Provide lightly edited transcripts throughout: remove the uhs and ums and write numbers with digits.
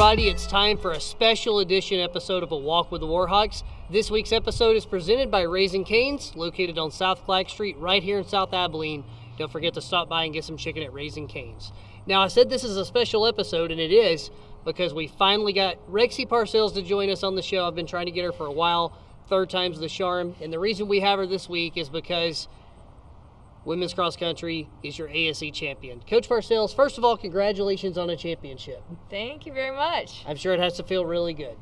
everybody. It's time for a special edition episode of A Walk with the Warhawks. This week's episode is presented by Raising Cane's, located on South Clark Street right here in South Abilene. Don't forget to stop by and get some chicken at Raising Cane's. Now, I said this is a special episode, and it is because we finally got Rexi Parcells to join us on the show. I've been trying to get her for a while. Third time's the charm. And the reason we have her this week is because women's cross country is your ASE champion. Coach Parcells, first of all, congratulations on a championship. Thank you very much. I'm sure it has to feel really good.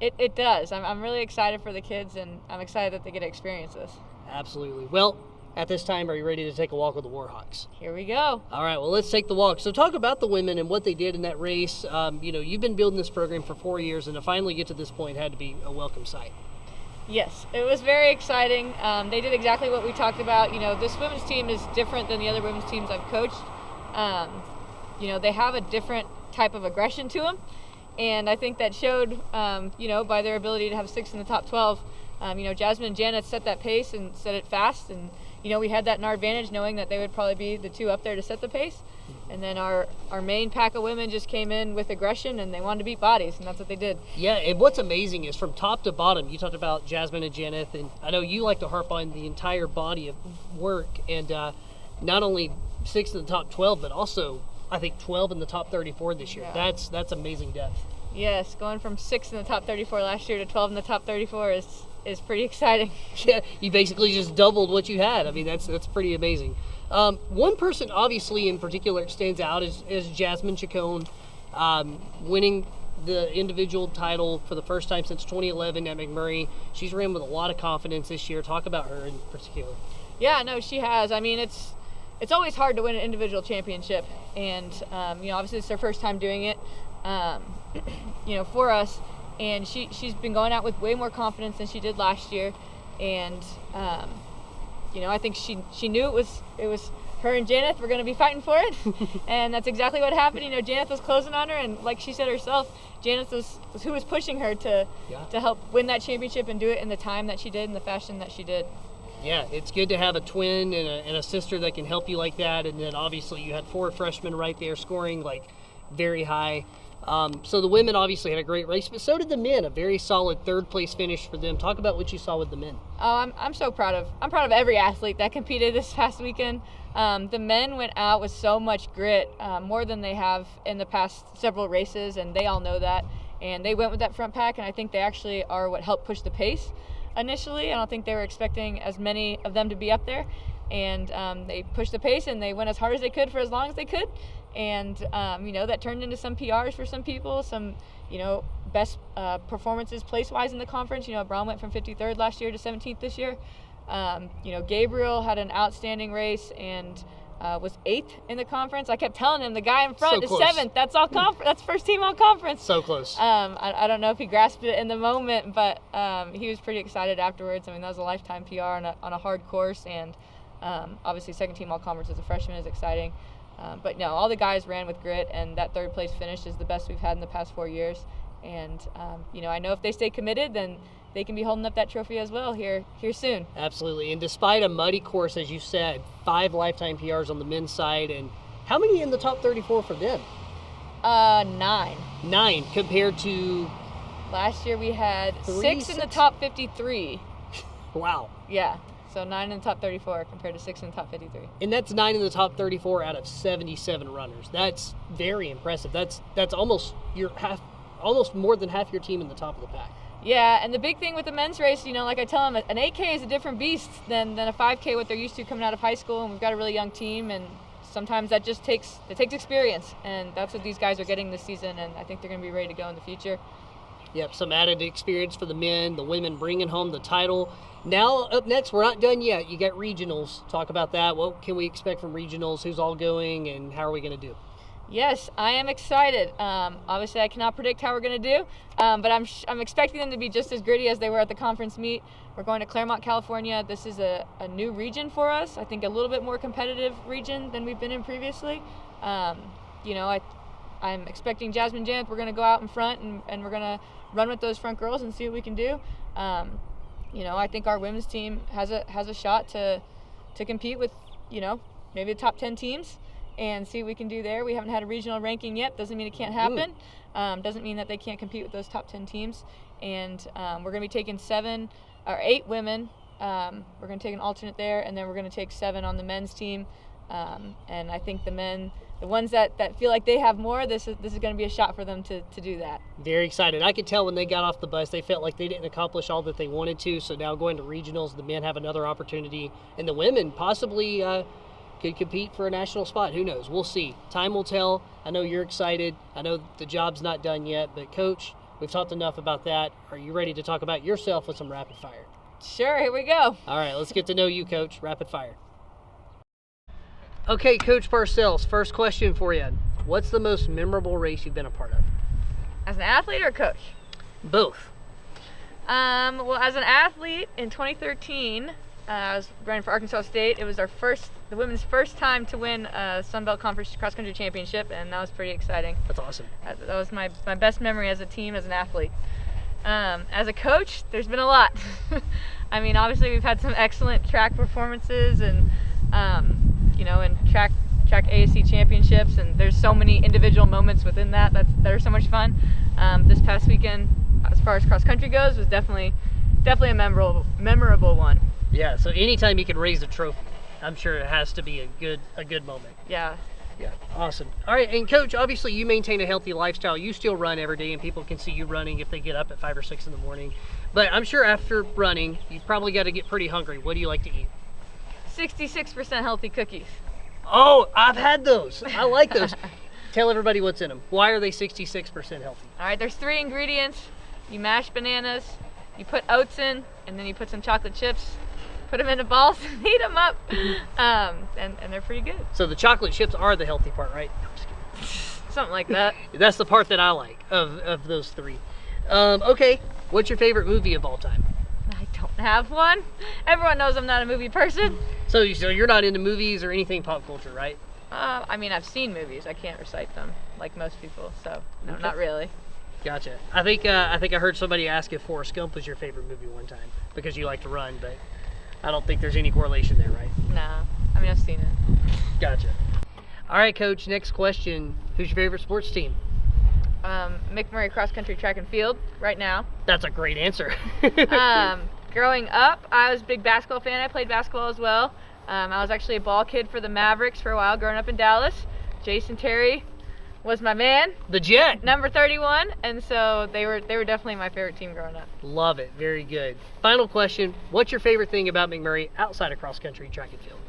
It does. I'm really excited for the kids, and I'm excited that they get to experience this. Absolutely. Well, at this time, are you ready to take a walk with the Warhawks? Here we go. All right, well, let's take the walk. So talk about the women and what they did in that race. You've been building this program for 4 years, and to finally get to this point had to be a welcome sight. Yes, it was very exciting. They did exactly what we talked about. This women's team is different than the other women's teams I've coached. They have a different type of aggression to them, and I think that showed, by their ability to have 6 in the top 12. Jazmin and Janet set that pace and set it fast, and we had that in our advantage, knowing that they would probably be the two up there to set the pace. And then our main pack of women just came in with aggression, and they wanted to beat bodies, and that's what they did. Yeah, and what's amazing is from top to bottom, you talked about Jazmin and Janet, and I know you like to harp on the entire body of work, and not only 6 in the top 12, but also, I think, 12 in the top 34 this year. Yeah. That's amazing depth. Yes, going from 6 in the top 34 last year to 12 in the top 34 is pretty exciting. Yeah, you basically just doubled what you had. I mean, that's pretty amazing. One person obviously in particular stands out is Jazmin Chacon, winning the individual title for the first time since 2011 at McMurry. She's ran with a lot of confidence this year. Talk about her in particular. Yeah, no, she has. I mean, it's always hard to win an individual championship, and obviously it's her first time doing it, for us. And she's been going out with way more confidence than she did last year, and I think she knew it was her and Janeth were going to be fighting for it, and that's exactly what happened. Janeth was closing on her, and like she said herself, Janeth was who was pushing her to help win that championship and do it in the time that she did, in the fashion that she did. Yeah, it's good to have a twin and a sister that can help you like that, and then obviously you had 4 freshmen right there scoring very high. So the women obviously had a great race, but so did the men. A very solid 3rd place finish for them. Talk about what you saw with the men. Oh, I'm so proud of every athlete that competed this past weekend. The men went out with so much grit, more than they have in the past several races, and they all know that. And they went with that front pack, and I think they actually are what helped push the pace initially. I don't think they were expecting as many of them to be up there. And they pushed the pace, and they went as hard as they could for as long as they could. And, that turned into some PRs for some people, some, best performances place-wise in the conference. Brown went from 53rd last year to 17th this year. Gabriel had an outstanding race and was 8th in the conference. I kept telling him the guy in front is 7th. That's all that's first team all conference. So close. I don't know if he grasped it in the moment, but he was pretty excited afterwards. I mean, that was a lifetime PR on a hard course, and obviously second team all conference as a freshman is exciting. But no, all the guys ran with grit, and that 3rd place finish is the best we've had in the past 4 years. And I know if they stay committed, then they can be holding up that trophy as well here soon. Absolutely. And despite a muddy course, as you said, 5 lifetime PRs on the men's side, and how many in the top 34 for them? 9. 9 compared to last year we had 6 in the top 53. Wow. Yeah. So 9 in the top 34 compared to 6 in the top 53. And that's 9 in the top 34 out of 77 runners. That's very impressive. That's almost more than half your team in the top of the pack. Yeah, and the big thing with the men's race, like I tell them, an 8K is a different beast than a 5K, what they're used to coming out of high school, and we've got a really young team, and sometimes that just takes experience, and that's what these guys are getting this season, and I think they're going to be ready to go in the future. Yep, some added experience for the men, the women bringing home the title. Now, up next, we're not done yet. You got regionals. Talk about that. What can we expect from regionals? Who's all going, and how are we going to do? Yes, I am excited. Obviously, I cannot predict how we're going to do, but I'm expecting them to be just as gritty as they were at the conference meet. We're going to Claremont, California. This is a new region for us. I think a little bit more competitive region than we've been in previously. I'm expecting Jazmin and Janet. We're going to go out in front, and we're going to run with those front girls and see what we can do. I think our women's team has a shot to compete with, maybe the top 10 teams. and see what we can do there. We haven't had a regional ranking yet. Doesn't mean it can't happen. Doesn't mean that they can't compete with those top 10 teams. And we're going to be taking 8 women. We're going to take an alternate there, and then we're going to take 7 on the men's team. And I think the men, the ones that feel like they have more, this is going to be a shot for them to do that. Very excited. I could tell when they got off the bus, they felt like they didn't accomplish all that they wanted to. So now going to regionals, the men have another opportunity, and the women possibly could compete for a national spot. Who knows? We'll see. Time will tell. I know you're excited. I know the job's not done yet, but Coach, we've talked enough about that. Are you ready to talk about yourself with some rapid fire? Sure, here we go. All right, let's get to know you, Coach. Rapid fire. Okay, Coach Parcells, first question for you. What's the most memorable race you've been a part of? As an athlete or a coach? Both. Well, as an athlete in 2013, I was running for Arkansas State. It was the women's first time to win a Sun Belt Conference cross country championship, and that was pretty exciting. That's awesome. That was my best memory as a team, as an athlete. As a coach, there's been a lot. I mean, obviously we've had some excellent track performances, and and track ASC championships, and there's so many individual moments within that are so much fun. This past weekend, as far as cross country goes, was definitely a memorable one. Yeah, so anytime you can raise a trophy, I'm sure it has to be a good moment. Yeah. Yeah, awesome. All right, and Coach, obviously you maintain a healthy lifestyle. You still run every day, and people can see you running if they get up at 5 or 6 in the morning. But I'm sure after running, you've probably got to get pretty hungry. What do you like to eat? 66% healthy cookies. Oh, I've had those. I like those. Tell everybody what's in them. Why are they 66% healthy? All right, there's 3 ingredients. You mash bananas, you put oats in, and then you put some chocolate chips. Put them into balls and heat them up, and they're pretty good. So the chocolate chips are the healthy part, right? No, I'm just kidding. Something like that. That's the part that I like of those 3. Okay, what's your favorite movie of all time? I don't have one. Everyone knows I'm not a movie person. So you're not into movies or anything pop culture, right? I mean, I've seen movies. I can't recite them like most people, so no, Okay. Not really. Gotcha. I think I heard somebody ask if Forrest Gump was your favorite movie one time because you like to run, but I don't think there's any correlation there, right? No. I mean, I've seen it. Gotcha. All right, Coach, next question. Who's your favorite sports team? McMurry cross country track and field right now. That's a great answer. Growing up, I was a big basketball fan. I played basketball as well. I was actually a ball kid for the Mavericks for a while growing up in Dallas. Jason Terry was my man. The Jet. Number 31, and so they were definitely my favorite team growing up. Love it. Very good. Final question. What's your favorite thing about McMurry outside of cross country track and field?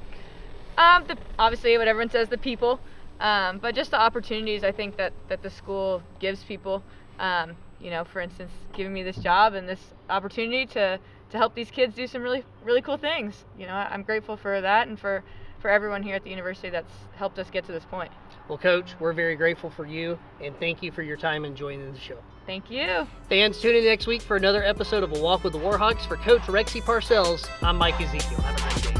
Obviously what everyone says, the people, but just the opportunities I think that the school gives people. For instance, giving me this job and this opportunity to help these kids do some really, really cool things. I'm grateful for that and for everyone here at the university that's helped us get to this point. Well, Coach, we're very grateful for you, and thank you for your time and joining the show. Thank you. Fans, tune in next week for another episode of A Walk with the Warhawks. For Coach Rexi Parcells, I'm Mike Ezekiel. Have a great day.